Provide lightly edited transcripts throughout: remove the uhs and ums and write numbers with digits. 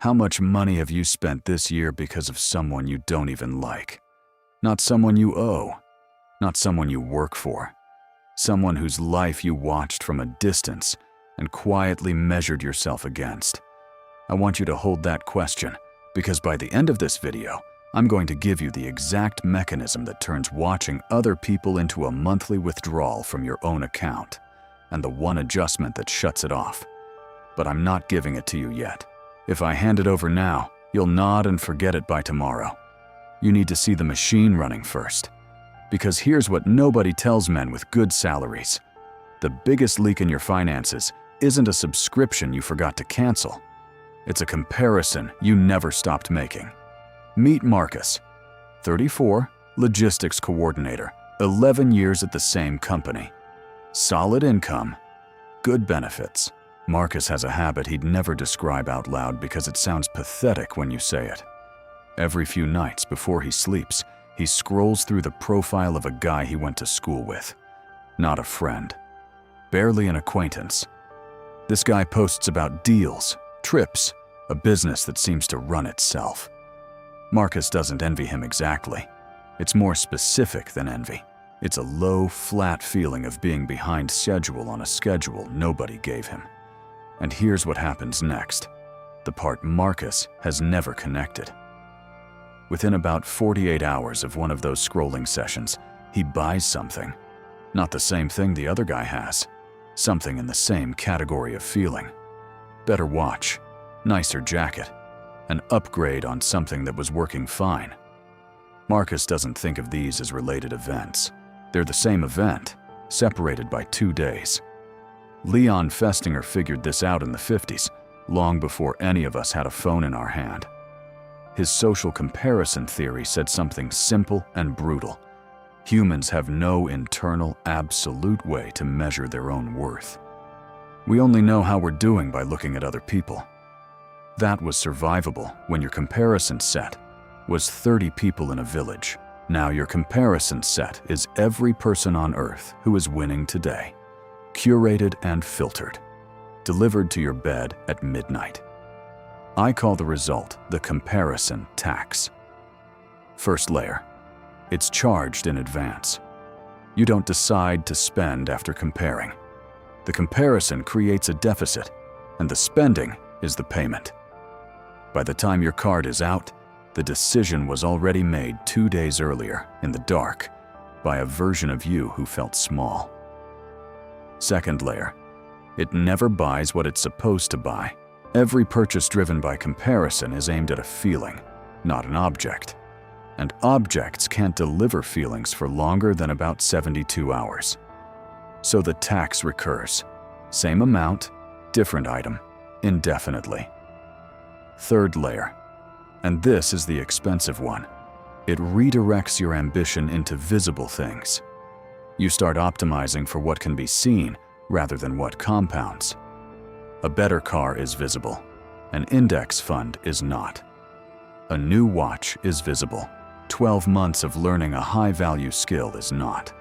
How much money have you spent this year because of someone you don't even like? Not someone you owe, not someone you work for, someone whose life you watched from a distance and quietly measured yourself against. I want you to hold that question, because by the end of this video, I'm going to give you the exact mechanism that turns watching other people into a monthly withdrawal from your own account, and the one adjustment that shuts it off. But I'm not giving it to you yet. If I hand it over now, you'll nod and forget it by tomorrow. You need to see the machine running first. Because here's what nobody tells men with good salaries. The biggest leak in your finances isn't a subscription you forgot to cancel. It's a comparison you never stopped making. Meet Marcus, 34, logistics coordinator, 11 years at the same company. Solid income, good benefits. Marcus has a habit he'd never describe out loud because it sounds pathetic when you say it. Every few nights before he sleeps, he scrolls through the profile of a guy he went to school with. Not a friend. Barely an acquaintance. This guy posts about deals, trips, a business that seems to run itself. Marcus doesn't envy him exactly. It's more specific than envy. It's a low, flat feeling of being behind schedule on a schedule nobody gave him. And here's what happens next. The part Marcus has never connected. Within about 48 hours of one of those scrolling sessions, he buys something. Not the same thing the other guy has. Something in the same category of feeling. Better watch, nicer jacket, an upgrade on something that was working fine. Marcus doesn't think of these as related events. They're the same event, separated by 2 days. Leon Festinger figured this out in the 50s, long before any of us had a phone in our hand. His social comparison theory said something simple and brutal. Humans have no internal, absolute way to measure their own worth. We only know how we're doing by looking at other people. That was survivable when your comparison set was 30 people in a village. Now your comparison set is every person on Earth who is winning today. Curated and filtered, delivered to your bed at midnight. I call the result the comparison tax. First layer. It's charged in advance. You don't decide to spend after comparing. The comparison creates a deficit, and the spending is the payment. By the time your card is out, the decision was already made 2 days earlier, in the dark, by a version of you who felt small. Second layer. It never buys what it's supposed to buy. Every purchase driven by comparison is aimed at a feeling, not an object. And objects can't deliver feelings for longer than about 72 hours. So the tax recurs. Same amount, different item, indefinitely. Third layer. And this is the expensive one. It redirects your ambition into visible things. You start optimizing for what can be seen rather than what compounds. A better car is visible. An index fund is not. A new watch is visible. 12 months of learning a high-value skill is not.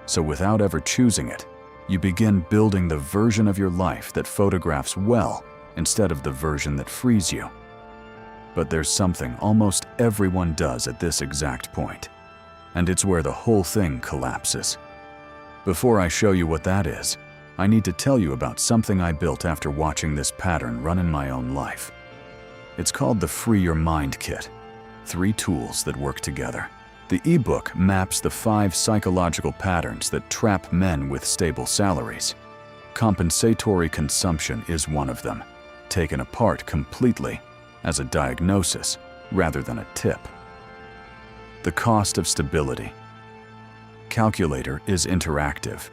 So without ever choosing it, you begin building the version of your life that photographs well instead of the version that frees you. But there's something almost everyone does at this exact point, and it's where the whole thing collapses. Before I show you what that is, I need to tell you about something I built after watching this pattern run in my own life. It's called the Free Your Mind Kit. 3 tools that work together. The ebook maps the 5 psychological patterns that trap men with stable salaries. Compensatory consumption is one of them, taken apart completely as a diagnosis rather than a tip. The cost of stability. Calculator is interactive.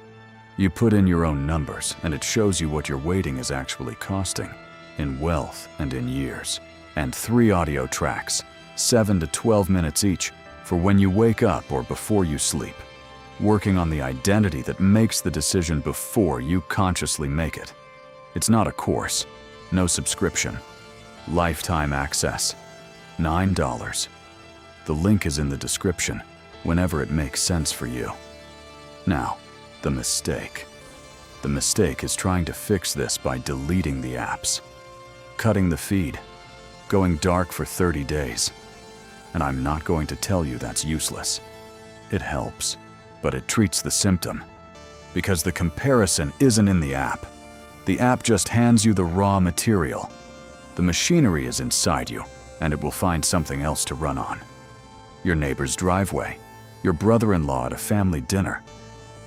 You put in your own numbers and it shows you what your waiting is actually costing in wealth and in years. And 3 audio tracks, 7 to 12 minutes each, for when you wake up or before you sleep, working on the identity that makes the decision before you consciously make it. It's not a course, no subscription, lifetime access, $9. The link is in the description, whenever it makes sense for you. Now, the mistake. The mistake is trying to fix this by deleting the apps, cutting the feed, going dark for 30 days. And I'm not going to tell you that's useless. It helps, but it treats the symptom. Because the comparison isn't in the app. The app just hands you the raw material. The machinery is inside you, and it will find something else to run on. Your neighbor's driveway, your brother-in-law at a family dinner,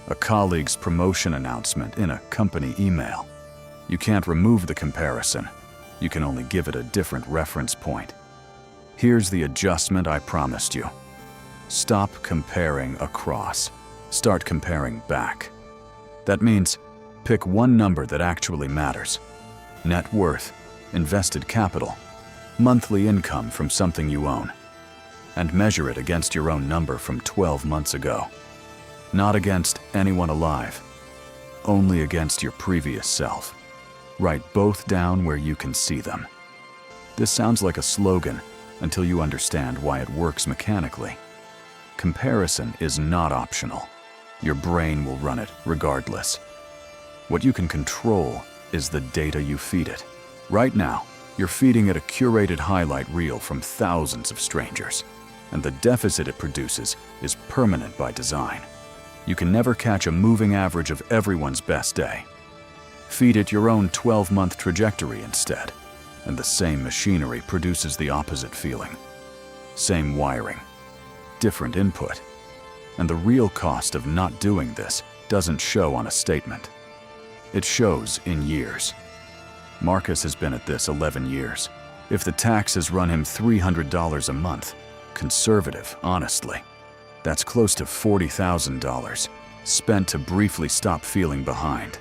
a colleague's promotion announcement in a company email. You can't remove the comparison. You can only give it a different reference point. Here's the adjustment I promised you. Stop comparing across. Start comparing back. That means pick one number that actually matters. Net worth, invested capital, monthly income from something you own. And measure it against your own number from 12 months ago. Not against anyone alive. Only against your previous self. Write both down where you can see them. This sounds like a slogan until you understand why it works mechanically. Comparison is not optional. Your brain will run it regardless. What you can control is the data you feed it. Right now, you're feeding it a curated highlight reel from thousands of strangers, and the deficit it produces is permanent by design. You can never catch a moving average of everyone's best day. Feed it your own 12-month trajectory instead, and the same machinery produces the opposite feeling. Same wiring, different input. And the real cost of not doing this doesn't show on a statement. It shows in years. Marcus has been at this 11 years. If the taxes run him $300 a month, conservative, honestly, that's close to $40,000 spent to briefly stop feeling behind.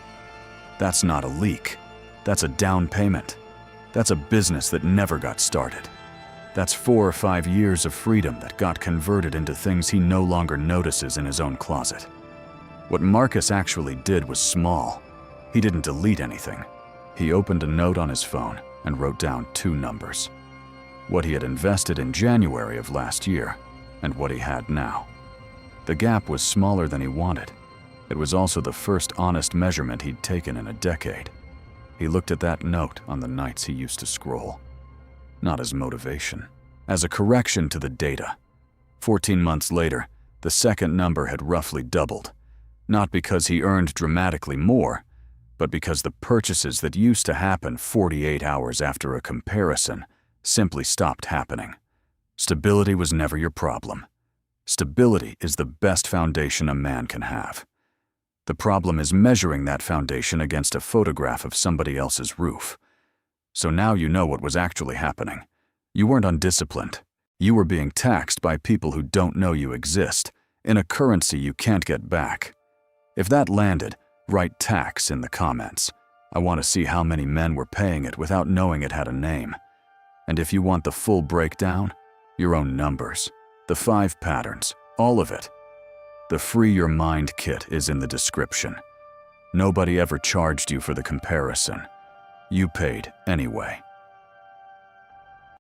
That's not a leak. That's a down payment. That's a business that never got started. That's 4 or 5 years of freedom that got converted into things he no longer notices in his own closet. What Marcus actually did was small. He didn't delete anything. He opened a note on his phone and wrote down 2 numbers. What he had invested in January of last year and what he had now. The gap was smaller than he wanted. It was also the first honest measurement he'd taken in a decade. He looked at that note on the nights he used to scroll. Not as motivation, as a correction to the data. 14 months later, the second number had roughly doubled. Not because he earned dramatically more, but because the purchases that used to happen 48 hours after a comparison simply stopped happening. Stability was never your problem. Stability is the best foundation a man can have. The problem is measuring that foundation against a photograph of somebody else's roof. So now you know what was actually happening. You weren't undisciplined. You were being taxed by people who don't know you exist, in a currency you can't get back. If that landed, write tax in the comments. I want to see how many men were paying it without knowing it had a name. And if you want the full breakdown, your own numbers, the 5 patterns, all of it. The Free Your Mind kit is in the description. Nobody ever charged you for the comparison. You paid anyway.